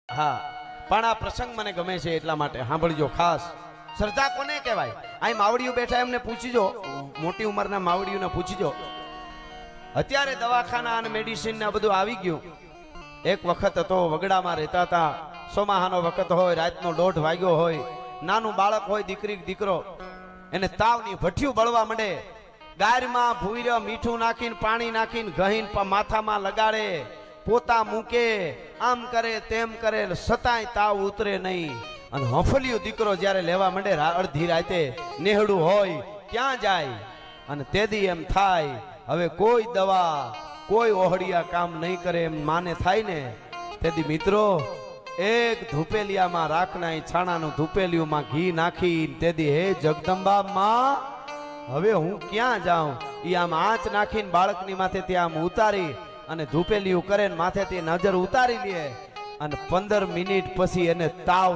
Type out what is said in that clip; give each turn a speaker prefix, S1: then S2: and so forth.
S1: હા, પણ આ પ્રસંગ મને ગમે છે એટલા માટે સાંભળજો ખાસ. શ્રદ્ધા કોને કહેવાય? અહીં માવડીઓ બેઠા એમને પૂછીજો, મોટી ઉંમરના માવડીઓને પૂછીજો. અત્યારે દવાખાના અને મેડિસિન ને બધું આવી ગયું. એક વખત હતો વગડામાં રહેતા હતા. સોમાહાનો વખત હોય, રાતનો 1:30 વાગ્યો હોય, નાનું બાળક હોય, દીકરી દીકરો, એને તાવની ભઠ્ઠિયું બળવા માંડે. ગાયરમાં ભૂર્યો મીઠું નાખીને પાણી નાખીને ઘહીને માથામાં લગાડે, પોતા મૂકે, આમ કરે તેમ કરે, સતાય તાવ ઉતરે નહીં. અને હફલિયો દીકરો જ્યારે લેવા માંડે અડધી રાતે, નેહડું હોય, ક્યાં જાય? અને તેદી એમ થાય હવે કોઈ દવા કોઈ ઓહડિયા કામ નહીં કરે એમ માને થાય ને. તેદી મિત્રો એક ધૂપેલિયામાં રાખના છાણાનું ધૂપેલિયુંમાં ઘી નાખી તેદી હે જગદંબા માં, હવે હું ક્યાં જાઉં? ઈ આમ આંચ નાખીને બાળકની માથે ત્યાં આમ ઉતારી અને ધૂપેલિયું કરે ને માથે તે નજર ઉતારી લે અને 15 મિનિટ પછી એને તાવ